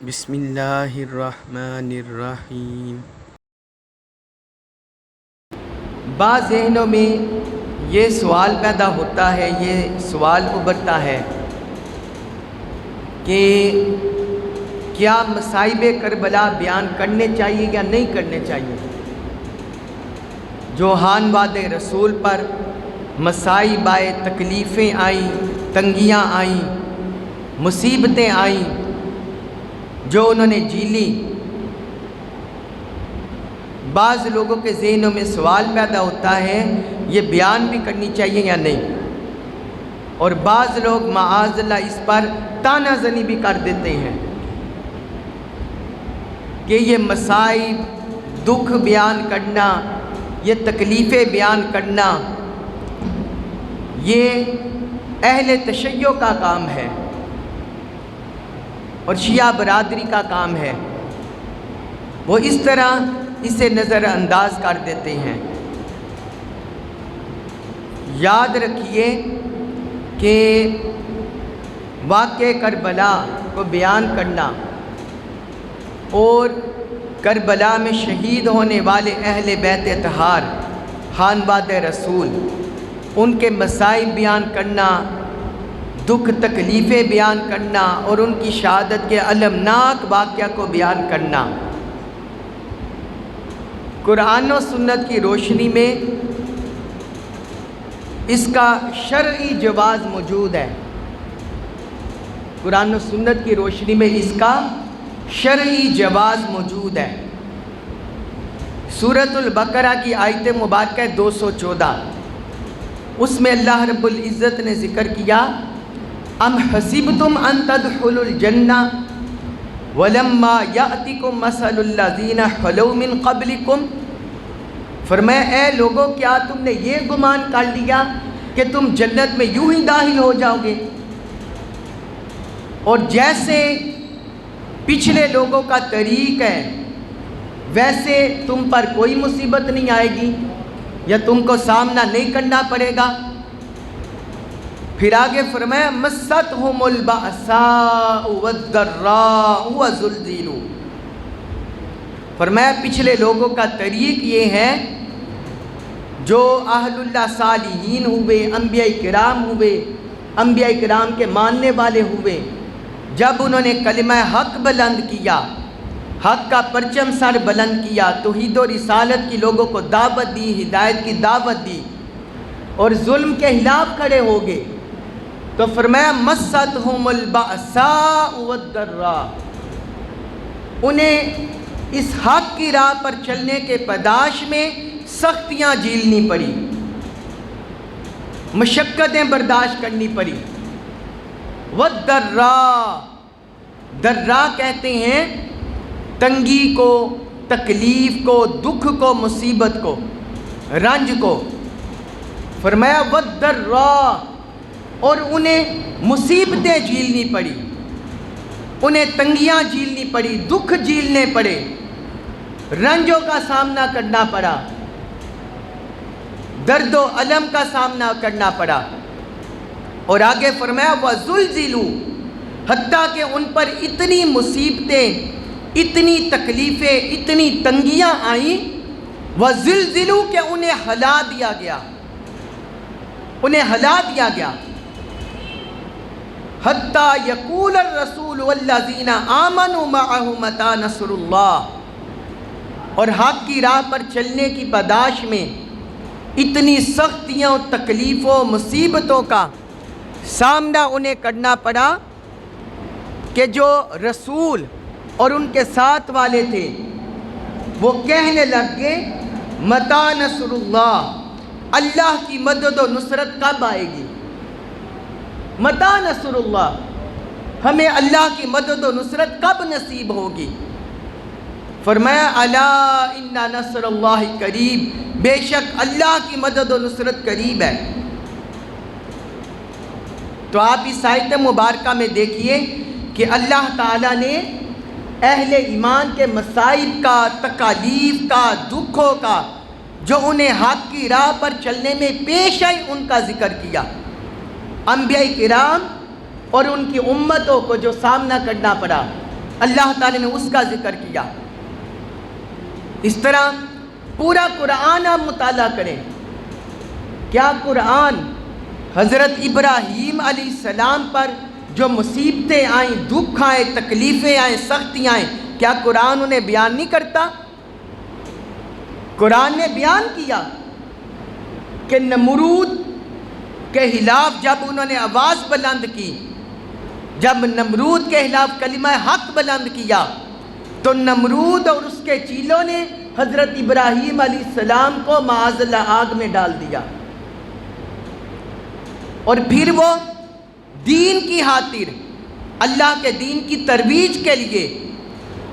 بسم اللہ الرحمن الرحیم۔ بعض ذہنوں میں یہ سوال پیدا ہوتا ہے، یہ سوال ابھرتا ہے کہ کیا مصائب کربلا بیان کرنے چاہیے یا نہیں کرنے چاہیے؟ جو ہان واد رسول پر مصائب آئے، تکلیفیں آئیں، تنگیاں آئیں، مصیبتیں آئیں، جو انہوں نے جیلی، بعض لوگوں کے ذہنوں میں سوال پیدا ہوتا ہے یہ بیان بھی کرنی چاہیے یا نہیں، اور بعض لوگ معاذ اللہ اس پر طعنہ زنی بھی کر دیتے ہیں کہ یہ مصائب، دکھ بیان کرنا، یہ تکلیفیں بیان کرنا یہ اہل تشیع کا کام ہے اور شیعہ برادری کا کام ہے۔ وہ اس طرح اسے نظر انداز کر دیتے ہیں۔ یاد رکھیے کہ واقعہ کربلا کو بیان کرنا اور کربلا میں شہید ہونے والے اہل بیت اطہار، خانواد رسول، ان کے مصائب بیان کرنا، دکھ تکلیفیں بیان کرنا اور ان کی شہادت کے المناک واقعہ کو بیان کرنا قرآن و سنت کی روشنی میں اس کا شرعی جواز موجود ہے۔ قرآن و سنت کی روشنی میں اس کا شرعی جواز موجود ہے۔ سورۃ البقرہ کی آیت مبارکہ 214، اس میں اللہ رب العزت نے ذکر کیا، ام حسبتم ان تدخلوا الجنہ ولما یأتکم مثل الذین خلوا من قبلکم، فرمایا اے لوگوں کیا تم نے یہ گمان کر لیا کہ تم جنت میں یوں ہی داخل ہو جاؤ گے، اور جیسے پچھلے لوگوں کا طریق ہے ویسے تم پر کوئی مصیبت نہیں آئے گی یا تم کو سامنا نہیں کرنا پڑے گا۔ پھر آگے فرمایا مستہم البأساء والضراء وزلزلوا، فرمایا پچھلے لوگوں کا طریق یہ ہے جو اہل اللہ صالحین ہوئے، انبیاء کرام ہوئے، انبیاء کرام کے ماننے والے ہوئے، جب انہوں نے کلمہ حق بلند کیا، حق کا پرچم سر بلند کیا، توحید و رسالت کی لوگوں کو دعوت دی، ہدایت کی دعوت دی اور ظلم کے خلاف کھڑے ہو گئے، تو فرمایا مستہم البأساء والضراء، انہیں اس حق کی راہ پر چلنے کے پاداش میں سختیاں جھیلنی پڑی، مشقتیں برداشت کرنی پڑی۔ والضراء، ضراء کہتے ہیں تنگی کو، تکلیف کو، دکھ کو، مصیبت کو، رنج کو، فرمایا والضراء، اور انہیں مصیبتیں جھیلنی پڑی، انہیں تنگیاں جھیلنی پڑی، دکھ جھیلنے پڑے، رنجوں کا سامنا کرنا پڑا، درد و الم کا سامنا کرنا پڑا، اور آگے فرمایا وَزُلْزِلُوا، حتیٰ کہ ان پر اتنی مصیبتیں، اتنی تکلیفیں، اتنی تنگیاں آئیں، وَزُلْزِلُوا، کہ انہیں ہلا دیا گیا، انہیں ہلا دیا گیا، حتیٰ یقول الرسول والذین آمنوا معہ متی نصر اللہ، اور حق کی راہ پر چلنے کی پاداش میں اتنی سختیوں، تکلیفوں، مصیبتوں کا سامنا انہیں کرنا پڑا کہ جو رسول اور ان کے ساتھ والے تھے وہ کہنے لگ گئے متی نصر اللہ، اللہ کی مدد و نصرت کب آئے گی؟ متی نصر اللہ، ہمیں اللہ کی مدد و نصرت کب نصیب ہوگی؟ فرمایا الا ان نصر اللہ قریب، بے شک اللہ کی مدد و نصرت قریب ہے۔ تو آپ اس آیت مبارکہ میں دیکھیے کہ اللہ تعالیٰ نے اہل ایمان کے مصائب کا، تکالیف کا، دکھوں کا جو انہیں حق کی راہ پر چلنے میں پیش آئی ان کا ذکر کیا، انبیاء کرام اور ان کی امتوں کو جو سامنا کرنا پڑا، اللہ تعالیٰ نے اس کا ذکر کیا۔ اس طرح پورا قرآن آپ مطالعہ کریں۔ کیا قرآن حضرت ابراہیم علیہ السلام پر جو مصیبتیں آئیں، دکھ آئے، تکلیفیں آئیں، سختیاں آئیں، کیا قرآن انہیں بیان نہیں کرتا؟ قرآن نے بیان کیا کہ نمرود کے خلاف جب انہوں نے آواز بلند کی، جب نمرود کے خلاف کلمہ حق بلند کیا، تو نمرود اور اس کے چیلوں نے حضرت ابراہیم علیہ السلام کو معاذ اللہ آگ میں ڈال دیا، اور پھر وہ دین کی خاطر، اللہ کے دین کی ترویج کے لیے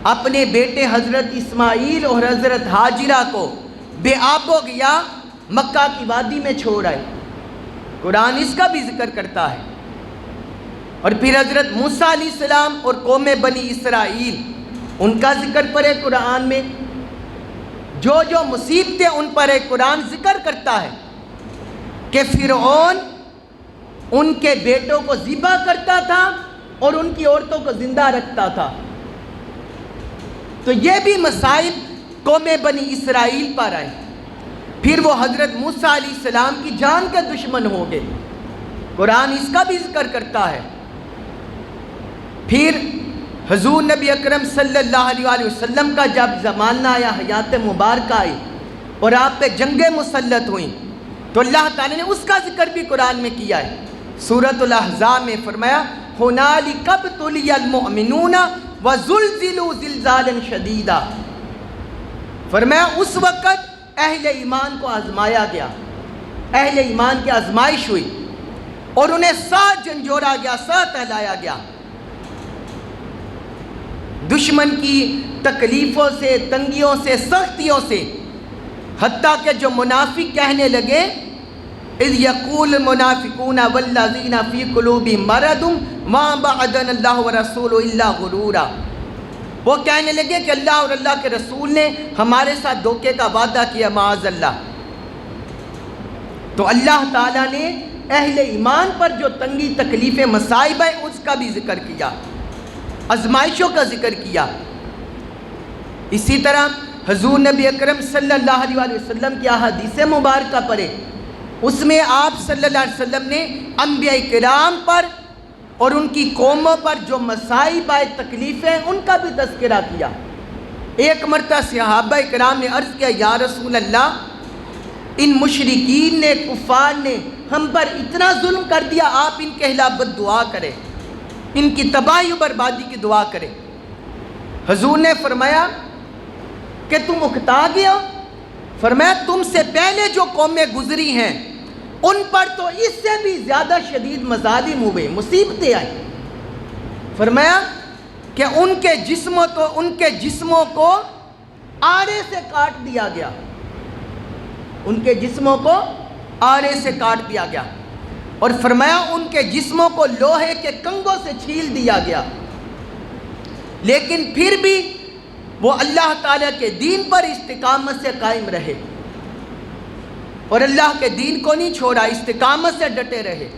اپنے بیٹے حضرت اسماعیل اور حضرت ہاجرہ کو بے آب و گیا مکہ کی وادی میں چھوڑ آئے۔ قرآن اس کا بھی ذکر کرتا ہے۔ اور پھر حضرت موسیٰ علیہ السلام اور قوم بنی اسرائیل، ان کا ذکر پڑے قرآن میں، جو جو مصیبتیں ان پر ہے قرآن ذکر کرتا ہے کہ فرعون ان کے بیٹوں کو ذبح کرتا تھا اور ان کی عورتوں کو زندہ رکھتا تھا۔ تو یہ بھی مصائب قوم بنی اسرائیل پر آئے۔ پھر وہ حضرت موسیٰ علیہ السلام کی جان کے دشمن ہو گئے، قرآن اس کا بھی ذکر کرتا ہے۔ پھر حضور نبی اکرم صلی اللہ علیہ وآلہ وسلم کا جب زمانہ آیا، حیات مبارکہ آئی اور آپ پہ جنگیں مسلط ہوئیں، تو اللہ تعالیٰ نے اس کا ذکر بھی قرآن میں کیا ہے۔ سورۃ الاحزاب میں فرمایا ہنالک ابتلی المؤمنون وزلزلوا زلزالا شدیدا، فرمایا اس وقت اہل ایمان کو آزمایا گیا، اہل ایمان کی آزمائش ہوئی اور انہیں ساتھ جھنجھوڑا گیا، ساتھ ہلایا گیا۔ دشمن کی تکلیفوں سے، تنگیوں سے، سختیوں سے، حتیٰ کہ جو منافق کہنے لگے اذ یقول المنافقون والذین فی قلوبہم مرض ما وعدنا اللہ ورسولہ الا غرورا، وہ کہنے لگے کہ اللہ اور اللہ کے رسول نے ہمارے ساتھ دھوکے کا وعدہ کیا، معاذ اللہ۔ تو اللہ تعالیٰ نے اہل ایمان پر جو تنگی، تکلیفیں، مصائب ہیں اس کا بھی ذکر کیا، آزمائشوں کا ذکر کیا۔ اسی طرح حضور نبی اکرم صلی اللہ علیہ وآلہ وسلم کی احادیث مبارکہ پڑھے، اس میں آپ صلی اللہ علیہ وسلم نے انبیاء کرام پر اور ان کی قوموں پر جو مصائب آئے، تکلیفیں، ان کا بھی تذکرہ کیا۔ ایک مرتبہ صحابہ کرام نے عرض کیا یا رسول اللہ، ان مشرکین نے، کفار نے ہم پر اتنا ظلم کر دیا، آپ ان کے خلاف بد دعا کریں، ان کی تباہی و بربادی کی دعا کریں۔ حضور نے فرمایا کہ تم اکتا گئے ہو؟ فرمایا تم سے پہلے جو قومیں گزری ہیں ان پر تو اس سے بھی زیادہ شدید مظالم ہوئے، مصیبتیں آئیں۔ فرمایا کہ ان کے جسموں کو آرے سے کاٹ دیا گیا، ان کے جسموں کو آرے سے کاٹ دیا گیا، اور فرمایا ان کے جسموں کو لوہے کے کنگوں سے چھیل دیا گیا، لیکن پھر بھی وہ اللہ تعالیٰ کے دین پر استقامت سے قائم رہے اور اللہ کے دین کو نہیں چھوڑا، استقامت سے ڈٹے رہے۔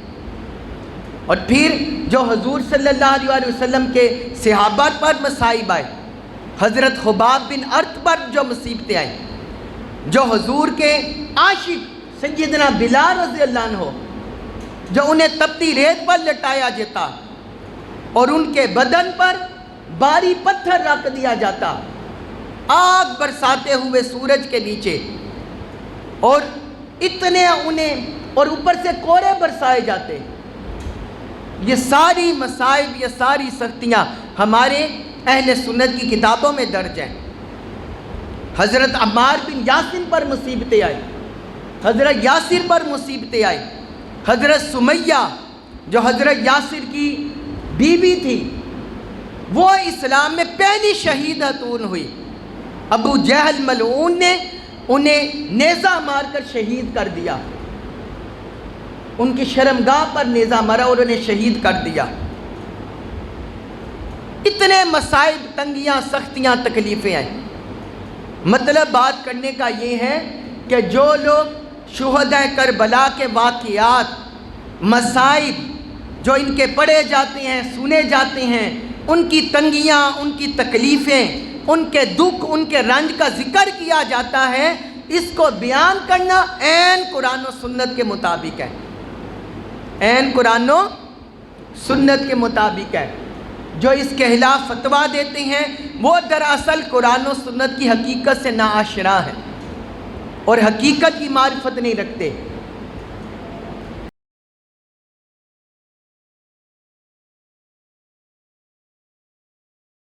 اور پھر جو حضور صلی اللہ علیہ وآلہ وسلم کے صحابہ پر مصائب آئے، حضرت خباب بن ارت پر جو مصیبتیں آئیں، جو حضور کے عاشق سیدنا بلال رضی اللہ عنہ، جو انہیں تپتی ریت پر لٹایا جاتا اور ان کے بدن پر باری پتھر رکھ دیا جاتا، آگ برساتے ہوئے سورج کے نیچے، اور اتنے انہیں اور اوپر سے کوڑے برسائے جاتے۔ یہ ساری مصائب، یہ ساری سختیاں ہمارے اہل سنت کی کتابوں میں درج ہیں۔ حضرت عمار بن یاسر پر مصیبتیں آئی، حضرت یاسر پر مصیبتیں آئی، حضرت سمیہ جو حضرت یاسر کی بیوی تھی، وہ اسلام میں پہلی شہید خاتون ہوئی۔ ابو جہل ملعون نے انہیں نیزہ مار کر شہید کر دیا، ان کی شرمگاہ پر نیزہ مارا اور انہیں شہید کر دیا۔ اتنے مصائب، تنگیاں، سختیاں، تکلیفیں ہیں۔ مطلب بات کرنے کا یہ ہے کہ جو لوگ شہداء کربلا کے واقعات، مصائب جو ان کے پڑھے جاتے ہیں، سنے جاتے ہیں، ان کی تنگیاں، ان کی تکلیفیں، ان کے دکھ، ان کے رنج کا ذکر کیا جاتا ہے، اس کو بیان کرنا عین قرآن و سنت کے مطابق ہے، عین قرآن و سنت کے مطابق ہے۔ جو اس کے خلاف فتویٰ دیتے ہیں وہ دراصل قرآن و سنت کی حقیقت سے ناآشنا ہے اور حقیقت کی معرفت نہیں رکھتے۔